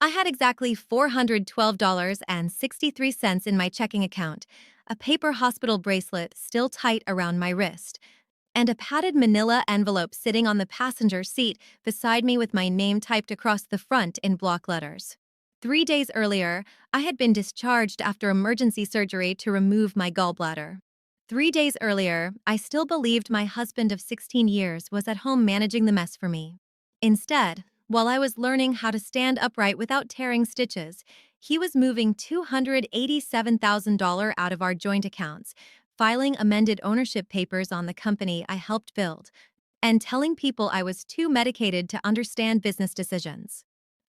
I had exactly $412.63 in my checking account, a paper hospital bracelet still tight around my wrist, and a padded manila envelope sitting on the passenger seat beside me with my name typed across the front in block letters. 3 days earlier, I had been discharged after emergency surgery to remove my gallbladder. 3 days earlier, I still believed my husband of 16 years was at home managing the mess for me. Instead, while I was learning how to stand upright without tearing stitches, he was moving $287,000 out of our joint accounts, filing amended ownership papers on the company I helped build, and telling people I was too medicated to understand business decisions.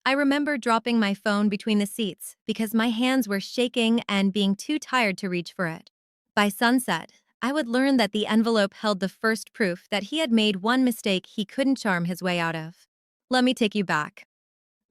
I remember dropping my phone between the seats because my hands were shaking and being too tired to reach for it. By sunset, I would learn that the envelope held the first proof that he had made one mistake he couldn't charm his way out of. Let me take you back.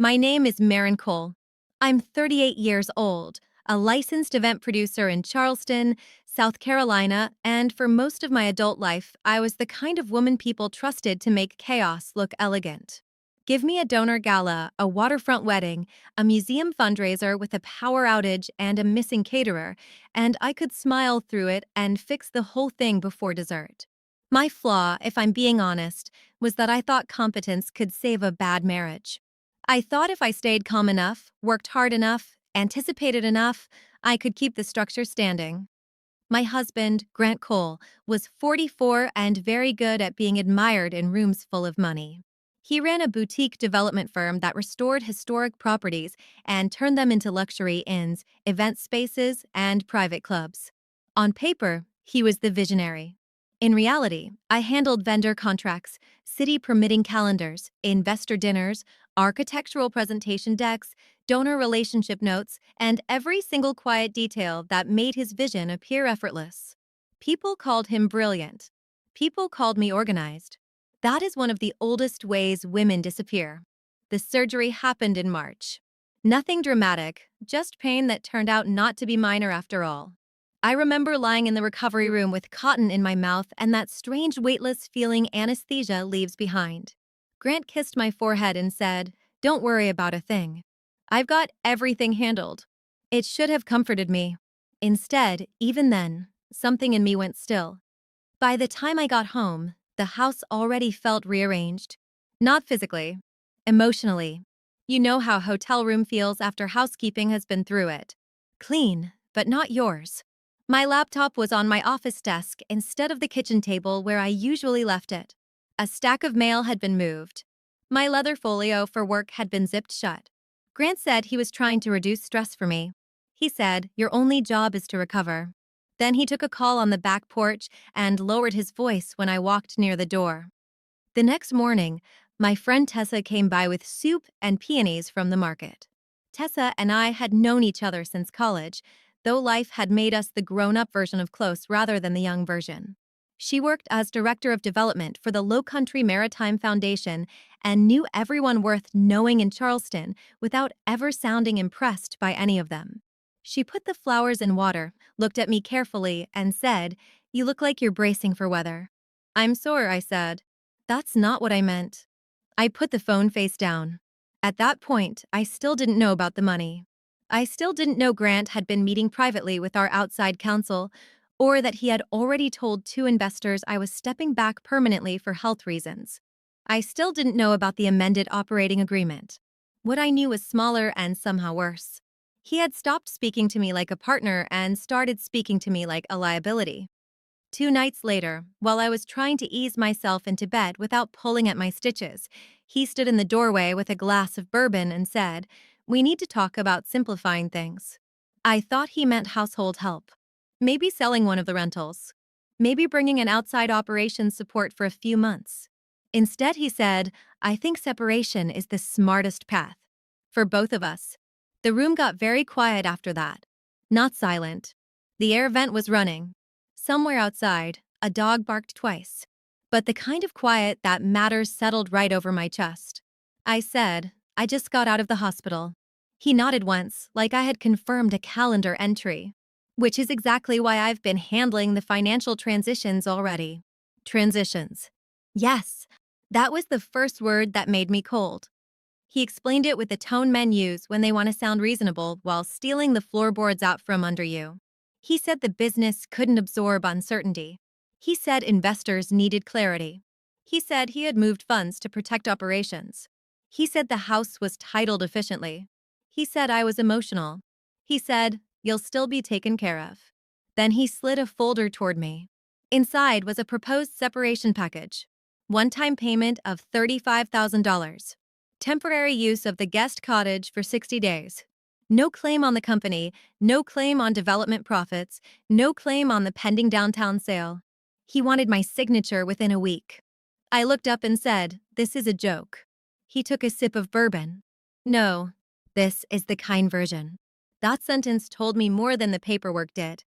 My name is Maren Cole. I'm 38 years old, a licensed event producer in Charleston, South Carolina, and for most of my adult life, I was the kind of woman people trusted to make chaos look elegant. Give me a donor gala, a waterfront wedding, a museum fundraiser with a power outage and a missing caterer, and I could smile through it and fix the whole thing before dessert. My flaw, if I'm being honest, was that I thought competence could save a bad marriage. I thought if I stayed calm enough, worked hard enough, anticipated enough, I could keep the structure standing. My husband, Grant Cole, was 44 and very good at being admired in rooms full of money. He ran a boutique development firm that restored historic properties and turned them into luxury inns, event spaces, and private clubs. On paper, he was the visionary. In reality, I handled vendor contracts, city permitting calendars, investor dinners, architectural presentation decks, donor relationship notes, and every single quiet detail that made his vision appear effortless. People called him brilliant. People called me organized. That is one of the oldest ways women disappear. The surgery happened in March. Nothing dramatic, just pain that turned out not to be minor after all. I remember lying in the recovery room with cotton in my mouth and that strange weightless feeling anesthesia leaves behind. Grant kissed my forehead and said, "Don't worry about a thing. I've got everything handled." It should have comforted me. Instead, even then, something in me went still. By the time I got home, the house already felt rearranged. Not physically, emotionally. You know how a hotel room feels after housekeeping has been through it. Clean, but not yours. My laptop was on my office desk instead of the kitchen table where I usually left it. A stack of mail had been moved. My leather folio for work had been zipped shut. Grant said he was trying to reduce stress for me. He said, "Your only job is to recover." Then he took a call on the back porch and lowered his voice when I walked near the door. The next morning, my friend Tessa came by with soup and peonies from the market. Tessa and I had known each other since college, though life had made us the grown-up version of close rather than the young version. She worked as Director of Development for the Lowcountry Maritime Foundation and knew everyone worth knowing in Charleston without ever sounding impressed by any of them. She put the flowers in water, looked at me carefully, and said, "You look like you're bracing for weather." "I'm sore," I said. "That's not what I meant." I put the phone face down. At that point, I still didn't know about the money. I still didn't know Grant had been meeting privately with our outside counsel, or that he had already told 2 investors I was stepping back permanently for health reasons. I still didn't know about the amended operating agreement. What I knew was smaller and somehow worse. He had stopped speaking to me like a partner and started speaking to me like a liability. 2 nights later, while I was trying to ease myself into bed without pulling at my stitches, he stood in the doorway with a glass of bourbon and said, "We need to talk about simplifying things." I thought he meant household help. Maybe selling one of the rentals. Maybe bringing in outside operations support for a few months. Instead, he said, "I think separation is the smartest path. For both of us." The room got very quiet after that. Not silent. The air vent was running. Somewhere outside, a dog barked twice. But the kind of quiet that matters settled right over my chest. I said, "I just got out of the hospital." He nodded once, like I had confirmed a calendar entry. Which is exactly why I've been handling the financial transitions already. Transitions. Yes, that was the first word that made me cold. He explained it with the tone men use when they want to sound reasonable while stealing the floorboards out from under you. He said the business couldn't absorb uncertainty. He said investors needed clarity. He said he had moved funds to protect operations. He said the house was titled efficiently. He said I was emotional. He said, "You'll still be taken care of." Then he slid a folder toward me. Inside was a proposed separation package. One-time payment of $35,000. Temporary use of the guest cottage for 60 days. No claim on the company, no claim on development profits, no claim on the pending downtown sale. He wanted my signature within a week. I looked up and said, "This is a joke." He took a sip of bourbon. "No, this is the kind version." That sentence told me more than the paperwork did.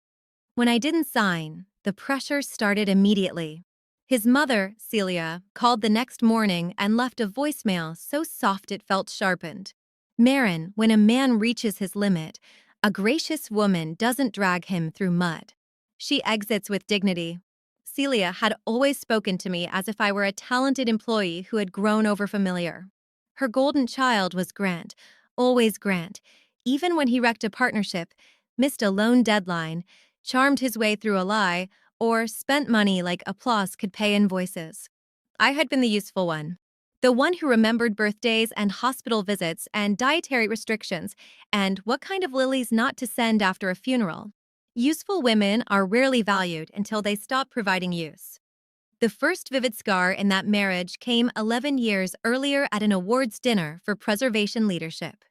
When I didn't sign, the pressure started immediately. His mother, Celia, called the next morning and left a voicemail so soft it felt sharpened. Marin, when a man reaches his limit, a gracious woman doesn't drag him through mud. She exits with dignity. Celia had always spoken to me as if I were a talented employee who had grown overfamiliar. Her golden child was Grant, always Grant, even when he wrecked a partnership, missed a loan deadline, charmed his way through a lie, or spent money like applause could pay invoices. I had been the useful one. The one who remembered birthdays and hospital visits and dietary restrictions and what kind of lilies not to send after a funeral. Useful women are rarely valued until they stop providing use. The first vivid scar in that marriage came 11 years earlier at an awards dinner for preservation leadership.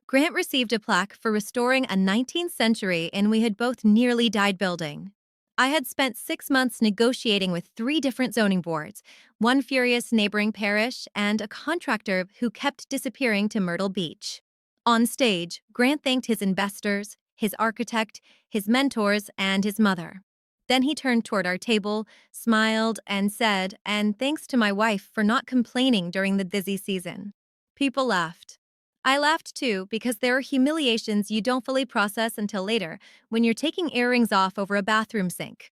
Grant received a plaque for restoring a 19th century inn we had both nearly died building. I had spent 6 months negotiating with 3 different zoning boards, one furious neighboring parish, and a contractor who kept disappearing to Myrtle Beach. On stage, Grant thanked his investors, his architect, his mentors, and his mother. Then he turned toward our table, smiled, and said, "And thanks to my wife for not complaining during the busy season." People laughed. I laughed too because there are humiliations you don't fully process until later when you're taking earrings off over a bathroom sink.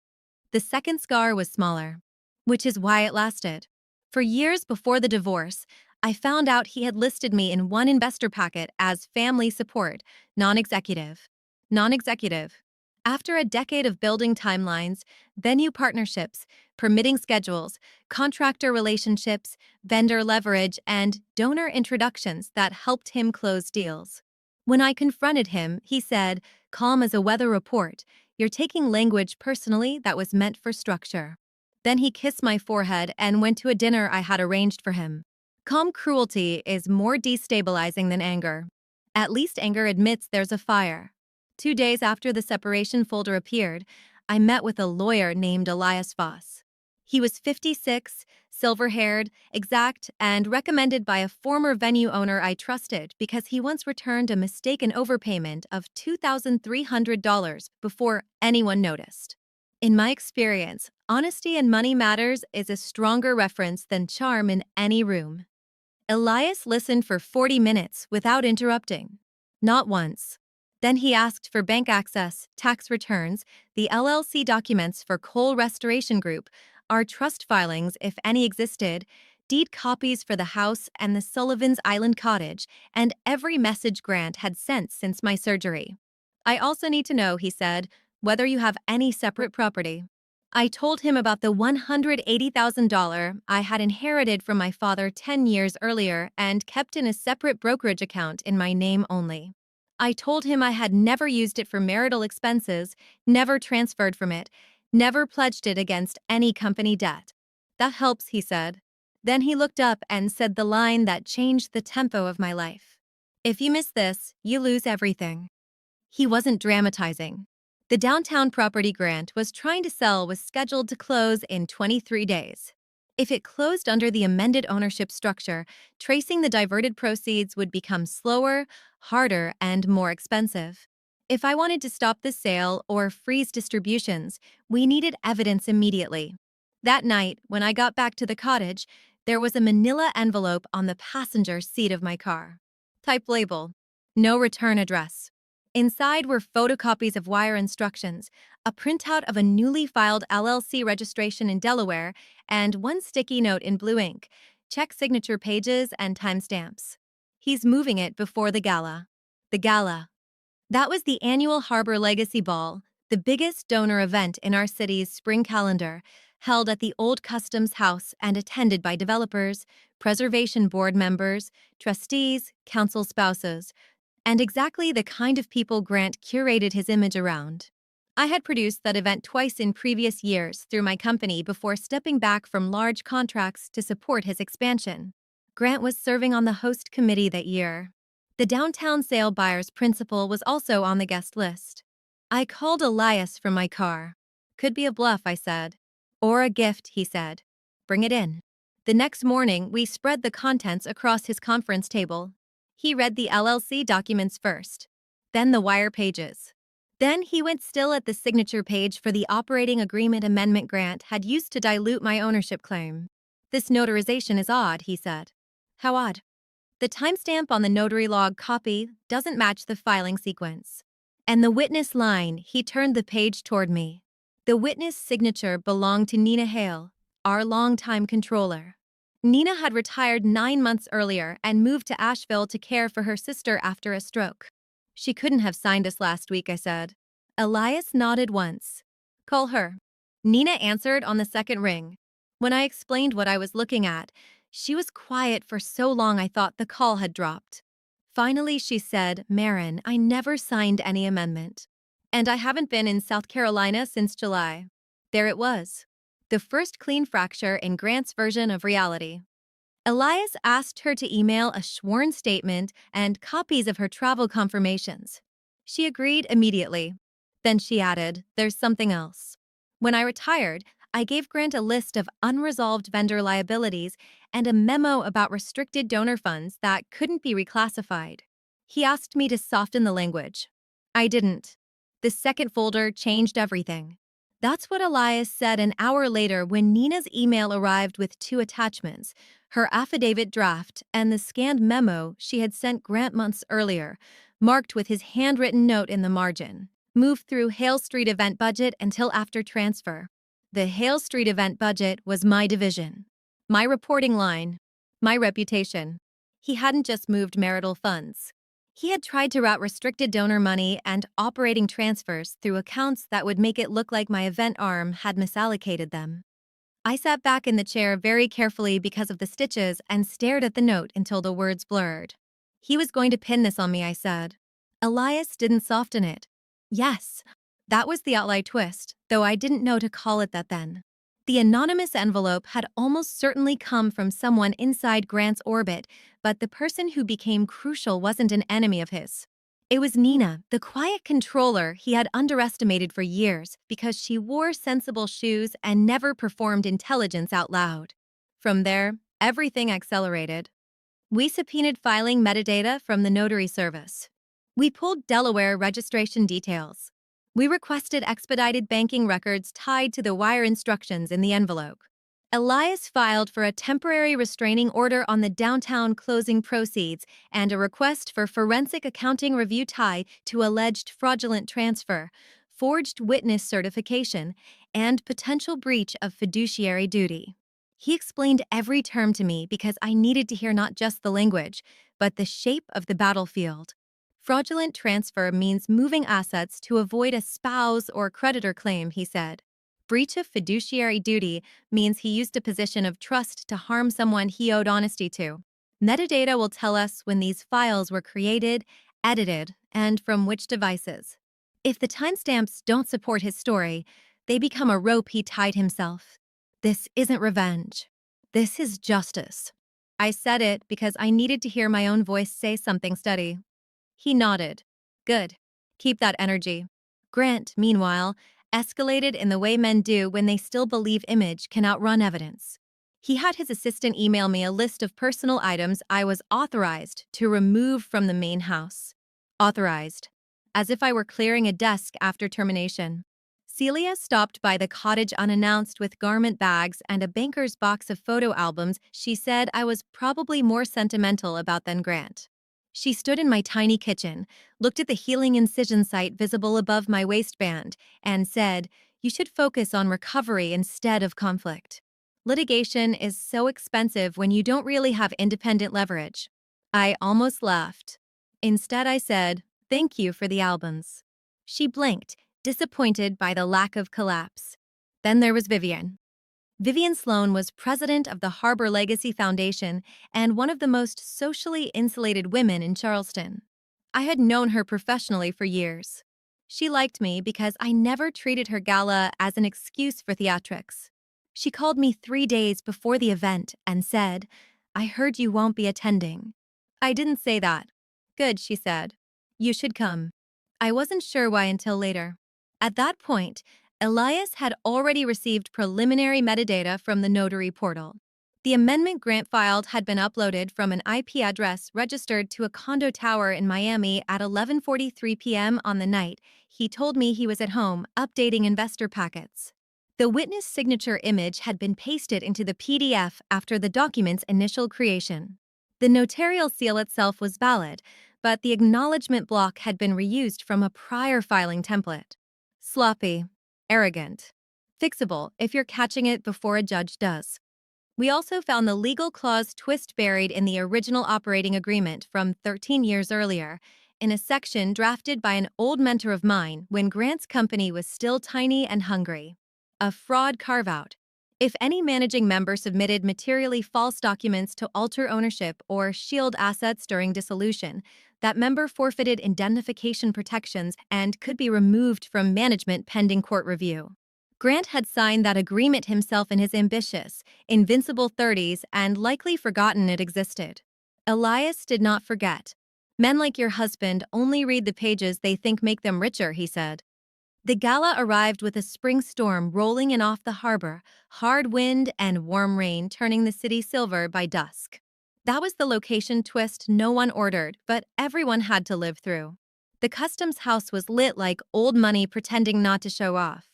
The second scar was smaller, which is why it lasted. For years before the divorce, I found out he had listed me in one investor packet as family support, non-executive. Non-executive. After a decade of building timelines, venue partnerships, permitting schedules, contractor relationships, vendor leverage, and donor introductions that helped him close deals. When I confronted him, he said, calm as a weather report, "You're taking language personally that was meant for structure." Then he kissed my forehead and went to a dinner I had arranged for him. Calm cruelty is more destabilizing than anger. At least anger admits there's a fire. 2 days after the separation folder appeared, I met with a lawyer named Elias Voss. He was 56, silver-haired, exact, and recommended by a former venue owner I trusted because he once returned a mistaken overpayment of $2,300 before anyone noticed. In my experience, honesty and money matters is a stronger reference than charm in any room. Elias listened for 40 minutes without interrupting. Not once. Then he asked for bank access, tax returns, the LLC documents for Coal Restoration Group, our trust filings, if any existed, deed copies for the house and the Sullivan's Island cottage, and every message Grant had sent since my surgery. I also need to know, he said, whether you have any separate property. I told him about the $180,000 I had inherited from my father 10 years earlier and kept in a separate brokerage account in my name only. I told him I had never used it for marital expenses, never transferred from it, never pledged it against any company debt. That helps, he said. Then he looked up and said the line that changed the tempo of my life. If you miss this, you lose everything. He wasn't dramatizing. The downtown property Grant was trying to sell was scheduled to close in 23 days. If it closed under the amended ownership structure, tracing the diverted proceeds would become slower, harder, and more expensive. If I wanted to stop the sale or freeze distributions, we needed evidence immediately. That night, when I got back to the cottage, there was a manila envelope on the passenger seat of my car. Type label. No return address. Inside were photocopies of wire instructions, a printout of a newly filed LLC registration in Delaware, and one sticky note in blue ink, check signature pages and timestamps. He's moving it before the gala. The gala. That was the annual Harbor Legacy Ball, the biggest donor event in our city's spring calendar, held at the old Customs House and attended by developers, preservation board members, trustees, council spouses, and exactly the kind of people Grant curated his image around. I had produced that event twice in previous years through my company before stepping back from large contracts to support his expansion. Grant was serving on the host committee that year. The downtown sale buyer's principal was also on the guest list. I called Elias from my car. Could be a bluff, I said. Or a gift, he said. Bring it in. The next morning, we spread the contents across his conference table. He read the LLC documents first, then the wire pages. Then he went still at the signature page for the operating agreement amendment Grant had used to dilute my ownership claim. This notarization is odd, he said. How odd? The timestamp on the notary log copy doesn't match the filing sequence. And the witness line, he turned the page toward me. The witness signature belonged to Nina Hale, our longtime controller. Nina had retired 9 months earlier and moved to Asheville to care for her sister after a stroke. She couldn't have signed us last week, I said. Elias nodded once. Call her. Nina answered on the second ring. When I explained what I was looking at, she was quiet for so long I thought the call had dropped. Finally, she said, Marin, I never signed any amendment. And I haven't been in South Carolina since July. There it was. The first clean fracture in Grant's version of reality. Elias asked her to email a sworn statement and copies of her travel confirmations. She agreed immediately. Then she added, there's something else. When I retired, I gave Grant a list of unresolved vendor liabilities and a memo about restricted donor funds that couldn't be reclassified. He asked me to soften the language. I didn't. The second folder changed everything. That's what Elias said an hour later when Nina's email arrived with 2 attachments, her affidavit draft and the scanned memo she had sent Grant months earlier, marked with his handwritten note in the margin. Move through Hale Street event budget until after transfer. The Hale Street event budget was my division. My reporting line. My reputation. He hadn't just moved marital funds. He had tried to route restricted donor money and operating transfers through accounts that would make it look like my event arm had misallocated them. I sat back in the chair very carefully because of the stitches and stared at the note until the words blurred. He was going to pin this on me, I said. Elias didn't soften it. Yes, that was the outline twist, though I didn't know to call it that then. The anonymous envelope had almost certainly come from someone inside Grant's orbit, but the person who became crucial wasn't an enemy of his. It was Nina, the quiet controller he had underestimated for years because she wore sensible shoes and never performed intelligence out loud. From there, everything accelerated. We subpoenaed filing metadata from the notary service. We pulled Delaware registration details. We requested expedited banking records tied to the wire instructions in the envelope. Elias filed for a temporary restraining order on the downtown closing proceeds and a request for forensic accounting review tied to alleged fraudulent transfer, forged witness certification, and potential breach of fiduciary duty. He explained every term to me because I needed to hear not just the language, but the shape of the battlefield. Fraudulent transfer means moving assets to avoid a spouse or creditor claim, he said. Breach of fiduciary duty means he used a position of trust to harm someone he owed honesty to. Metadata will tell us when these files were created, edited, and from which devices. If the timestamps don't support his story, they become a rope he tied himself. This isn't revenge. This is justice. I said it because I needed to hear my own voice say something steady. He nodded. Good. Keep that energy. Grant, meanwhile, escalated in the way men do when they still believe image can outrun evidence. He had his assistant email me a list of personal items I was authorized to remove from the main house. Authorized. As if I were clearing a desk after termination. Celia stopped by the cottage unannounced with garment bags and a banker's box of photo albums she said I was probably more sentimental about than Grant. She stood in my tiny kitchen, looked at the healing incision site visible above my waistband, and said, you should focus on recovery instead of conflict. Litigation is so expensive when you don't really have independent leverage. I almost laughed. Instead, I said, "Thank you for the albums." She blinked, disappointed by the lack of collapse. Then there was Vivian. Vivian Sloan was president of the Harbor Legacy Foundation and one of the most socially insulated women in Charleston. I had known her professionally for years. She liked me because I never treated her gala as an excuse for theatrics. She called me 3 days before the event and said, "I heard you won't be attending." I didn't say that. "Good," she said. "You should come." I wasn't sure why until later. At that point, Elias had already received preliminary metadata from the notary portal. The amendment grant filed had been uploaded from an IP address registered to a condo tower in Miami at 11:43 p.m. on the night he told me he was at home updating investor packets. The witness signature image had been pasted into the PDF after the document's initial creation. The notarial seal itself was valid, but the acknowledgement block had been reused from a prior filing template. Sloppy. Arrogant. Fixable if you're catching it before a judge does. We also found the legal clause twist buried in the original operating agreement from 13 years earlier, in a section drafted by an old mentor of mine when Grant's company was still tiny and hungry. A fraud carve-out. If any managing member submitted materially false documents to alter ownership or shield assets during dissolution, that member forfeited indemnification protections and could be removed from management pending court review. Grant had signed that agreement himself in his ambitious, invincible 30s and likely forgotten it existed. Elias did not forget. "Men like your husband only read the pages they think make them richer," he said. The gala arrived with a spring storm rolling in off the harbor, hard wind and warm rain turning the city silver by dusk. That was the location twist no one ordered, but everyone had to live through. The customs house was lit like old money pretending not to show off.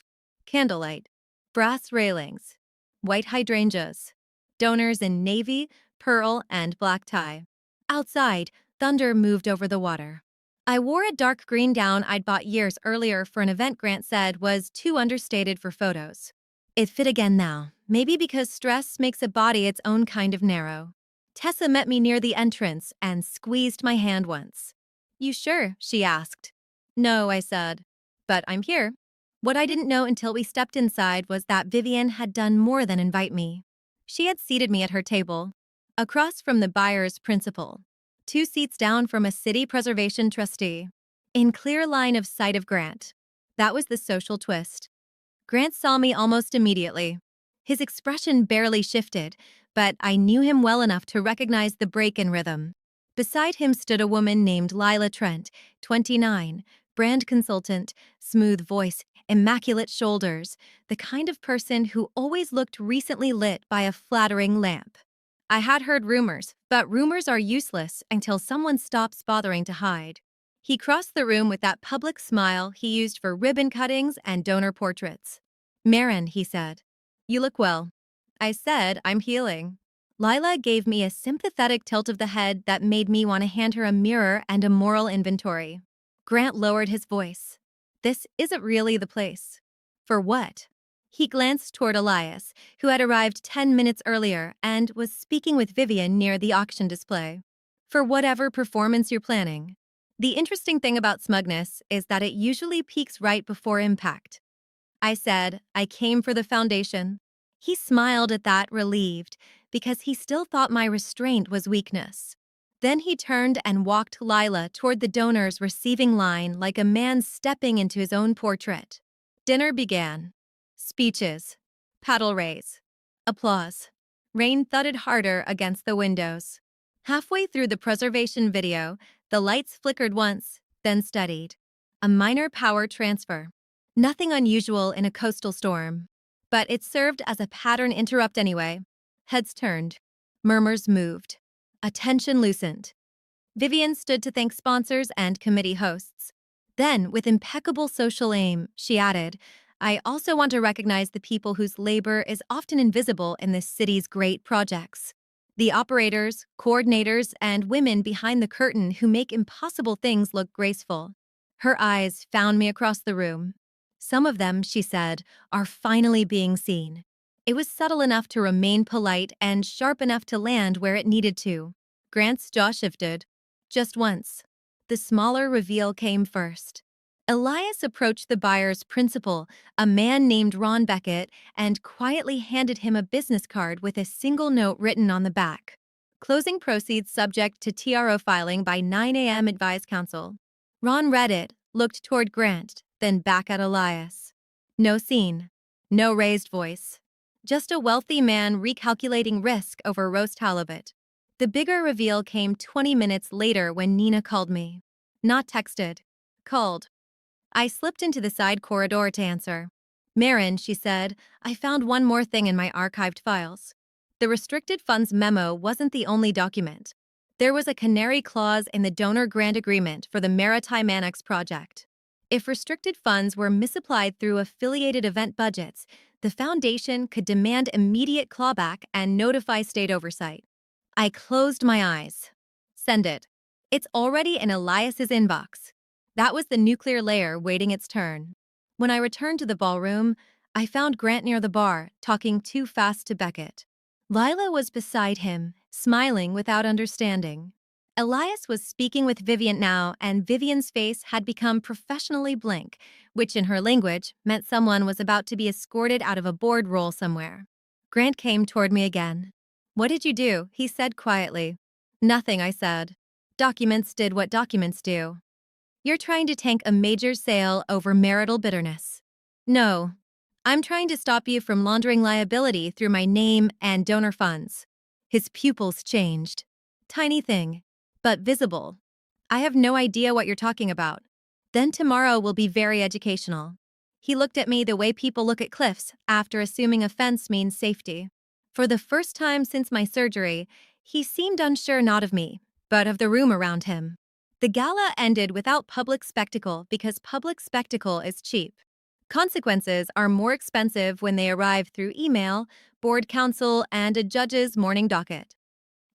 Candlelight, brass railings, white hydrangeas, donors in navy, pearl, and black tie. Outside, thunder moved over the water. I wore a dark green gown I'd bought years earlier for an event Grant said was too understated for photos. It fit again now, maybe because stress makes a body its own kind of narrow. Tessa met me near the entrance and squeezed my hand once. "You sure?" she asked. "No," I said. "But I'm here." What I didn't know until we stepped inside was that Vivian had done more than invite me. She had seated me at her table, across from the buyer's principal, 2 seats down from a city preservation trustee, in clear line of sight of Grant. That was the social twist. Grant saw me almost immediately. His expression barely shifted, but I knew him well enough to recognize the break in rhythm. Beside him stood a woman named Lila Trent, 29, brand consultant, smooth voice, immaculate shoulders, the kind of person who always looked recently lit by a flattering lamp. I had heard rumors, but rumors are useless until someone stops bothering to hide. He crossed the room with that public smile he used for ribbon cuttings and donor portraits. "Marin," he said, "you look well." I said, "I'm healing." Lila gave me a sympathetic tilt of the head that made me want to hand her a mirror and a moral inventory. Grant lowered his voice. "This isn't really the place." "For what?" He glanced toward Elias, who had arrived 10 minutes earlier and was speaking with Vivian near the auction display. "For whatever performance you're planning." The interesting thing about smugness is that it usually peaks right before impact. I said, "I came for the foundation." He smiled at that, relieved, because he still thought my restraint was weakness. Then he turned and walked Lila toward the donor's receiving line like a man stepping into his own portrait. Dinner began. Speeches. Paddle raise. Applause. Rain thudded harder against the windows. Halfway through the preservation video, the lights flickered once, then steadied. A minor power transfer. Nothing unusual in a coastal storm. But it served as a pattern interrupt anyway. Heads turned. Murmurs moved. Attention loosened. Vivian stood to thank sponsors and committee hosts. Then, with impeccable social aim, she added, "I also want to recognize the people whose labor is often invisible in this city's great projects. The operators, coordinators, and women behind the curtain who make impossible things look graceful." Her eyes found me across the room. "Some of them," she said, "are finally being seen." It was subtle enough to remain polite and sharp enough to land where it needed to. Grant's jaw shifted. Just once. The smaller reveal came first. Elias approached the buyer's principal, a man named Ron Beckett, and quietly handed him a business card with a single note written on the back. Closing proceeds subject to TRO filing by 9 a.m. advised counsel. Ron read it, looked toward Grant, then back at Elias. No scene. No raised voice. Just a wealthy man recalculating risk over roast halibut. The bigger reveal came 20 minutes later when Nina called me. Not texted. Called. I slipped into the side corridor to answer. "Marin," she said, "I found one more thing in my archived files." The restricted funds memo wasn't the only document. There was a canary clause in the donor grant agreement for the Maritime Annex project. If restricted funds were misapplied through affiliated event budgets, the foundation could demand immediate clawback and notify state oversight. I closed my eyes. Send it. It's already in Elias's inbox. That was the nuclear layer waiting its turn. When I returned to the ballroom, I found Grant near the bar, talking too fast to Beckett. Lila was beside him, smiling without understanding. Elias was speaking with Vivian now, and Vivian's face had become professionally blank, which in her language meant someone was about to be escorted out of a board roll somewhere. Grant came toward me again. "What did you do?" he said quietly. "Nothing," I said. "Documents did what documents do." "You're trying to tank a major sale over marital bitterness." "No. I'm trying to stop you from laundering liability through my name and donor funds." His pupils changed. "Tiny thing, but visible. I have no idea what you're talking about." "Then tomorrow will be very educational." He looked at me the way people look at cliffs after assuming a fence means safety. For the first time since my surgery, he seemed unsure not of me, but of the room around him. The gala ended without public spectacle because public spectacle is cheap. Consequences are more expensive when they arrive through email, board counsel, and a judge's morning docket.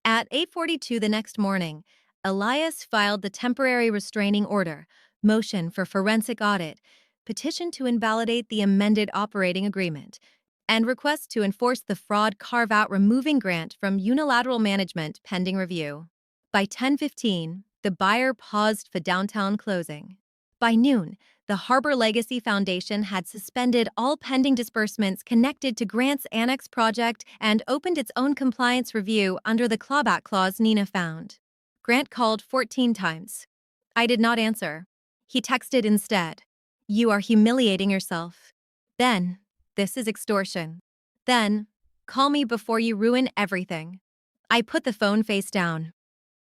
At 8:42 the next morning, Elias filed the temporary restraining order, motion for forensic audit, petition to invalidate the amended operating agreement, and request to enforce the fraud carve-out, removing Grant from unilateral management pending review. By 10:15, the buyer paused for downtown closing. By noon, the Harbor Legacy Foundation had suspended all pending disbursements connected to Grant's Annex project and opened its own compliance review under the clawback clause Nina found. Grant called 14 times. I did not answer. He texted instead. "You are humiliating yourself." Then, "This is extortion." Then, "Call me before you ruin everything." I put the phone face down.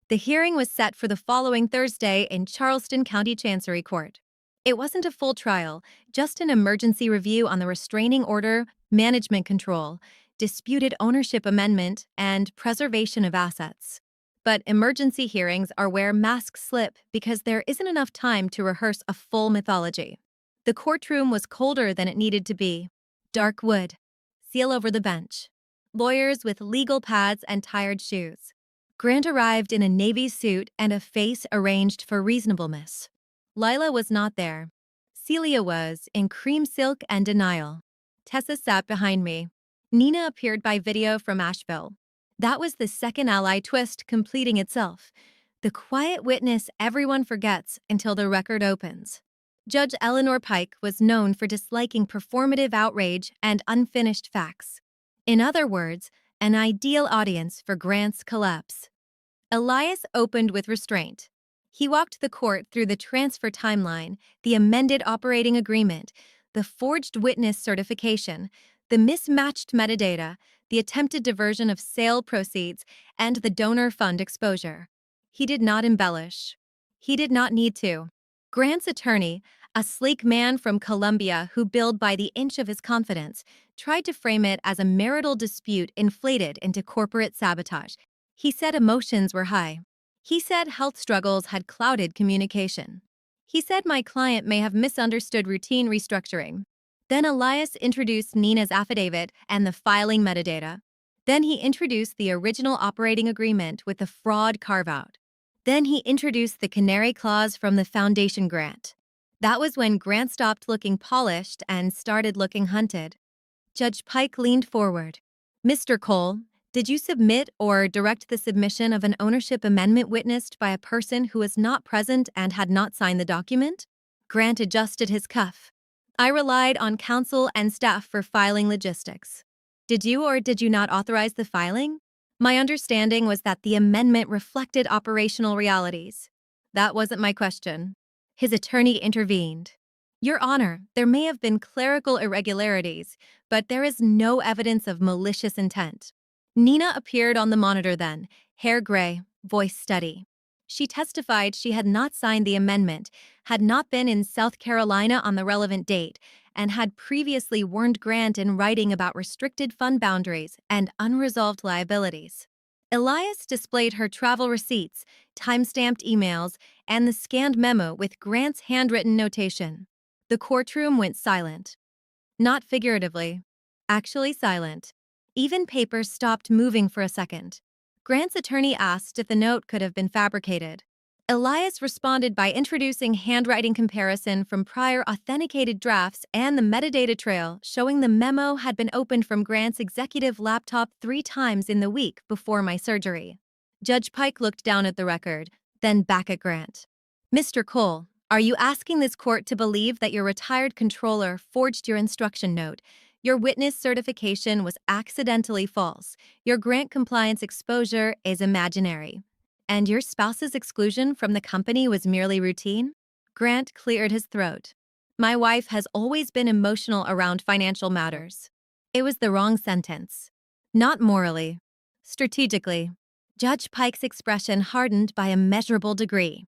The hearing was set for the following Thursday in Charleston County Chancery Court. It wasn't a full trial, just an emergency review on the restraining order, management control, disputed ownership amendment, and preservation of assets. But emergency hearings are where masks slip because there isn't enough time to rehearse a full mythology. The courtroom was colder than it needed to be. Dark wood. Seal over the bench. Lawyers with legal pads and tired shoes. Grant arrived in a navy suit and a face arranged for reasonableness. Lila was not there. Celia was, in cream silk and denial. Tessa sat behind me. Nina appeared by video from Asheville. That was the second ally twist completing itself. The quiet witness everyone forgets until the record opens. Judge Eleanor Pike was known for disliking performative outrage and unfinished facts. In other words, an ideal audience for Grant's collapse. Elias opened with restraint. He walked the court through the transfer timeline, the amended operating agreement, the forged witness certification, the mismatched metadata, the attempted diversion of sale proceeds, and the donor fund exposure. He did not embellish. He did not need to. Grant's attorney, a sleek man from Columbia who billed by the inch of his confidence, tried to frame it as a marital dispute inflated into corporate sabotage. He said emotions were high. He said health struggles had clouded communication. He said my client may have misunderstood routine restructuring. Then Elias introduced Nina's affidavit and the filing metadata. Then he introduced the original operating agreement with the fraud carve-out. Then he introduced the canary clause from the foundation grant. That was when Grant stopped looking polished and started looking hunted. Judge Pike leaned forward. "Mr. Cole, Did you submit or direct the submission of an ownership amendment witnessed by a person who was not present and had not signed the document? Grant adjusted his cuff. I relied on counsel and staff for filing logistics. Did you or did you not authorize the filing? My understanding was that the amendment reflected operational realities. That wasn't my question. His attorney intervened. Your Honor, there may have been clerical irregularities, but there is no evidence of malicious intent. Nina appeared on the monitor then, hair gray, voice steady. She testified she had not signed the amendment, had not been in South Carolina on the relevant date, and had previously warned Grant in writing about restricted fund boundaries and unresolved liabilities. Elias displayed her travel receipts, time-stamped emails, and the scanned memo with Grant's handwritten notation. The courtroom went silent. Not figuratively. Actually silent. Even papers stopped moving for a second. Grant's attorney asked if the note could have been fabricated. Elias responded by introducing handwriting comparison from prior authenticated drafts and the metadata trail showing the memo had been opened from Grant's executive laptop 3 times in the week before my surgery. Judge Pike looked down at the record, then back at Grant. Mr. Cole, are you asking this court to believe that your retired controller forged your instruction note? Your witness certification was accidentally false. Your grant compliance exposure is imaginary. And your spouse's exclusion from the company was merely routine? Grant cleared his throat. My wife has always been emotional around financial matters. It was the wrong sentence. Not morally. Strategically. Judge Pike's expression hardened by a measurable degree.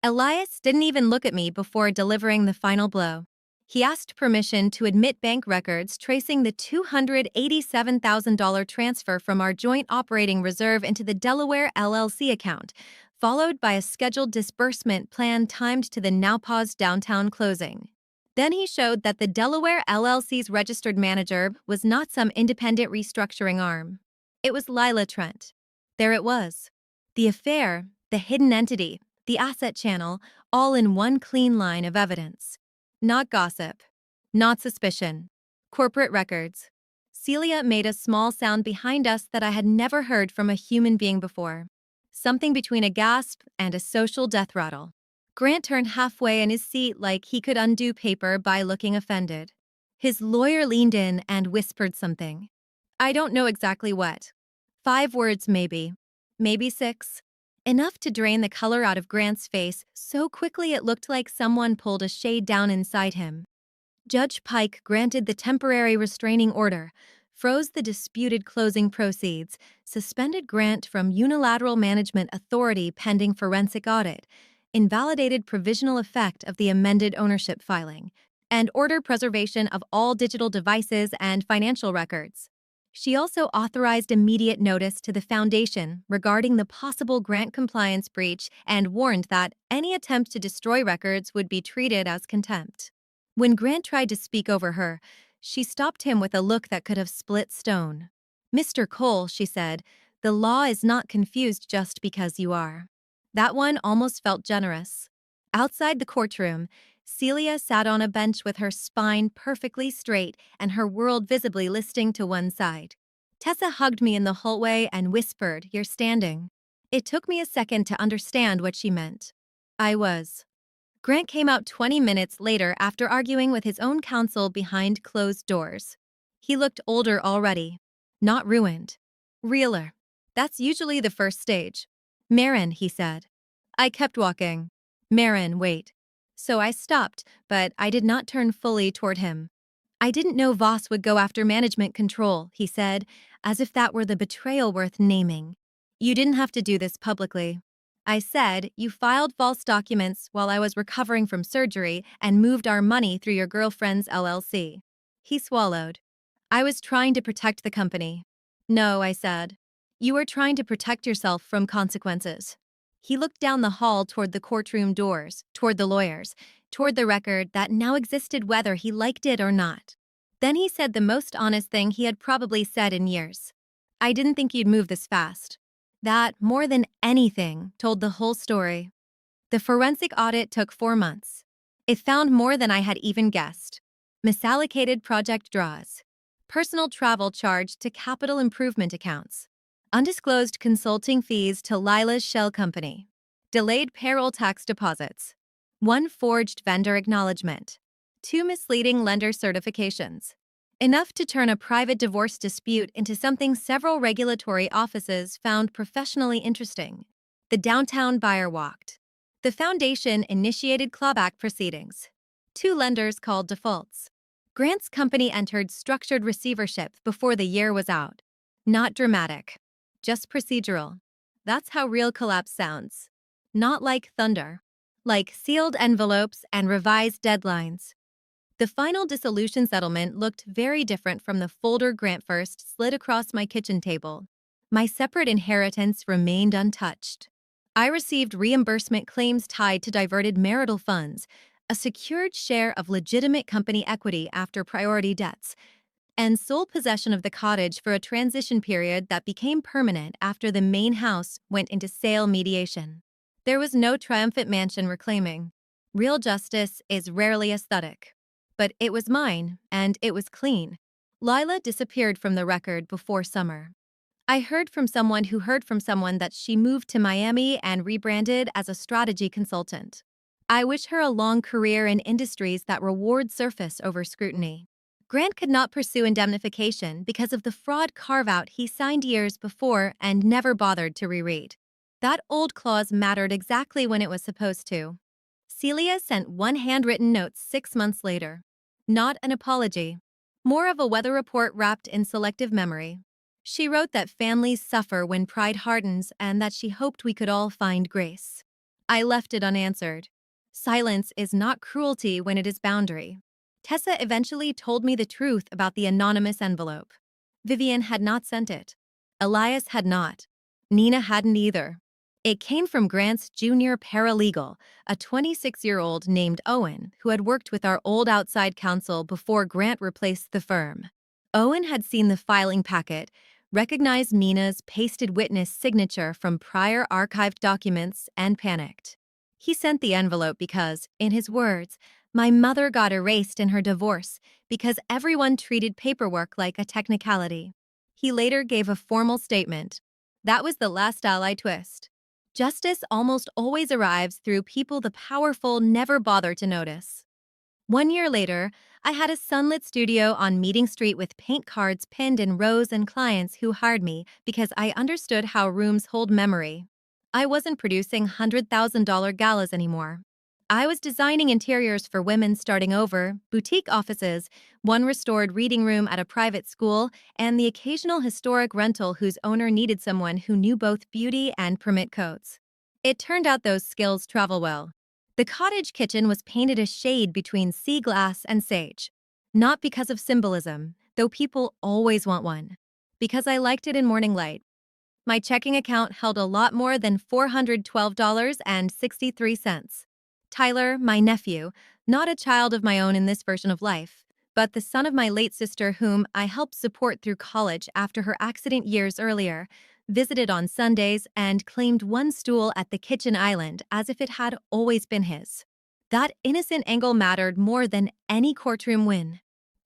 Elias didn't even look at me before delivering the final blow. He asked permission to admit bank records tracing the $287,000 transfer from our joint operating reserve into the Delaware LLC account, followed by a scheduled disbursement plan timed to the now-paused downtown closing. Then he showed that the Delaware LLC's registered manager was not some independent restructuring arm. It was Lila Trent. There it was. The affair, the hidden entity, the asset channel, all in one clean line of evidence. Not gossip. Not suspicion. Corporate records. Celia made a small sound behind us that I had never heard from a human being before. Something between a gasp and a social death rattle. Grant turned halfway in his seat like he could undo paper by looking offended. His lawyer leaned in and whispered something. I don't know exactly what. 5 words maybe. Maybe 6. Enough to drain the color out of Grant's face so quickly it looked like someone pulled a shade down inside him. Judge Pike granted the temporary restraining order, froze the disputed closing proceeds, suspended Grant from unilateral management authority pending forensic audit, invalidated provisional effect of the amended ownership filing, and ordered preservation of all digital devices and financial records. She also authorized immediate notice to the Foundation regarding the possible grant compliance breach and warned that any attempt to destroy records would be treated as contempt. When Grant tried to speak over her, she stopped him with a look that could have split stone. Mr. Cole, she said, the law is not confused just because you are. That one almost felt generous. Outside the courtroom, Celia sat on a bench with her spine perfectly straight and her world visibly listing to one side. Tessa hugged me in the hallway and whispered, "You're standing." It took me a second to understand what she meant. I was. Grant came out 20 minutes later after arguing with his own counsel behind closed doors. He looked older already. Not ruined. Realer. That's usually the first stage. "Marin," he said. I kept walking. "Marin, wait." So I stopped, but I did not turn fully toward him. "I didn't know Voss would go after management control," he said, as if that were the betrayal worth naming. "You didn't have to do this publicly." I said, "You filed false documents while I was recovering from surgery and moved our money through your girlfriend's LLC. He swallowed. "I was trying to protect the company." "No," I said. "You were trying to protect yourself from consequences." He looked down the hall toward the courtroom doors, toward the lawyers, toward the record that now existed whether he liked it or not. Then he said the most honest thing he had probably said in years. "I didn't think you'd move this fast." That, more than anything, told the whole story. The forensic audit took 4 months. It found more than I had even guessed. Misallocated project draws. Personal travel charged to capital improvement accounts. Undisclosed consulting fees to Lila's shell company. Delayed payroll tax deposits. 1 forged vendor acknowledgement. 2 misleading lender certifications. Enough to turn a private divorce dispute into something several regulatory offices found professionally interesting. The downtown buyer walked. The foundation initiated clawback proceedings. 2 lenders called defaults. Grant's company entered structured receivership before the year was out. Not dramatic, just procedural. That's how real collapse sounds. Not like thunder. Like sealed envelopes and revised deadlines. The final dissolution settlement looked very different from the folder Grant first slid across my kitchen table. My separate inheritance remained untouched. I received reimbursement claims tied to diverted marital funds, a secured share of legitimate company equity after priority debts, and sole possession of the cottage for a transition period that became permanent after the main house went into sale mediation. There was no triumphant mansion reclaiming. Real justice is rarely aesthetic. But it was mine, and it was clean. Lila disappeared from the record before summer. I heard from someone who heard from someone that she moved to Miami and rebranded as a strategy consultant. I wish her a long career in industries that reward surface over scrutiny. Grant could not pursue indemnification because of the fraud carve-out he signed years before and never bothered to reread. That old clause mattered exactly when it was supposed to. Celia sent 1 handwritten note 6 months later. Not an apology. More of a weather report wrapped in selective memory. She wrote that families suffer when pride hardens and that she hoped we could all find grace. I left it unanswered. Silence is not cruelty when it is boundary. Tessa eventually told me the truth about the anonymous envelope. Vivian had not sent it. Elias had not. Nina hadn't either. It came from Grant's junior paralegal, a 26-year-old named Owen, who had worked with our old outside counsel before Grant replaced the firm. Owen had seen the filing packet, recognized Nina's pasted witness signature from prior archived documents, and panicked. He sent the envelope because, in his words, my mother got erased in her divorce because everyone treated paperwork like a technicality. He later gave a formal statement. That was the last ally twist. Justice almost always arrives through people the powerful never bother to notice. 1 year later, I had a sunlit studio on Meeting Street with paint cards pinned in rows and clients who hired me because I understood how rooms hold memory. I wasn't producing $100,000 galas anymore. I was designing interiors for women starting over, boutique offices, 1 restored reading room at a private school, and the occasional historic rental whose owner needed someone who knew both beauty and permit codes. It turned out those skills travel well. The cottage kitchen was painted a shade between sea glass and sage. Not because of symbolism, though people always want one. Because I liked it in morning light. My checking account held a lot more than $412.63. Tyler, my nephew, not a child of my own in this version of life, but the son of my late sister whom I helped support through college after her accident years earlier, visited on Sundays and claimed 1 stool at the kitchen island as if it had always been his. That innocent angle mattered more than any courtroom win.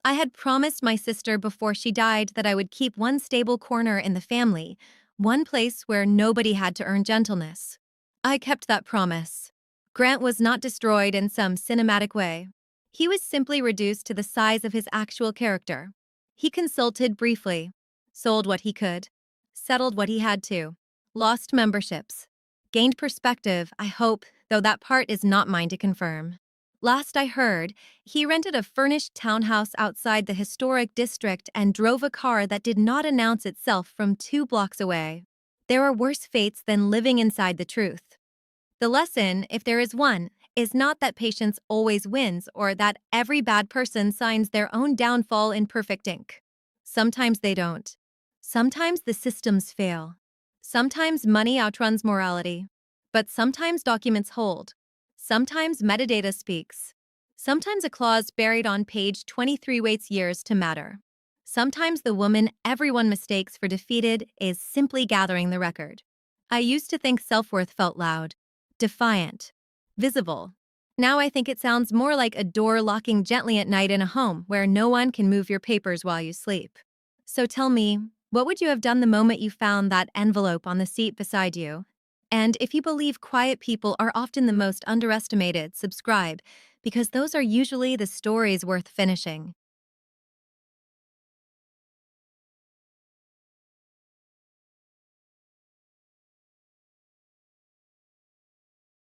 I had promised my sister before she died that I would keep 1 stable corner in the family, 1 place where nobody had to earn gentleness. I kept that promise. Grant was not destroyed in some cinematic way. He was simply reduced to the size of his actual character. He consulted briefly, sold what he could, settled what he had to, lost memberships, gained perspective, I hope, though that part is not mine to confirm. Last I heard, he rented a furnished townhouse outside the historic district and drove a car that did not announce itself from 2 blocks away. There are worse fates than living inside the truth. The lesson, if there is one, is not that patience always wins or that every bad person signs their own downfall in perfect ink. Sometimes they don't. Sometimes the systems fail. Sometimes money outruns morality. But sometimes documents hold. Sometimes metadata speaks. Sometimes a clause buried on page 23 waits years to matter. Sometimes the woman everyone mistakes for defeated is simply gathering the record. I used to think self-worth felt loud, defiant, visible. Now I think it sounds more like a door locking gently at night in a home where no one can move your papers while you sleep. So tell me, What would you have done the moment you found that envelope on the seat beside you? And if you believe quiet people are often the most underestimated, subscribe, because those are usually the stories worth finishing.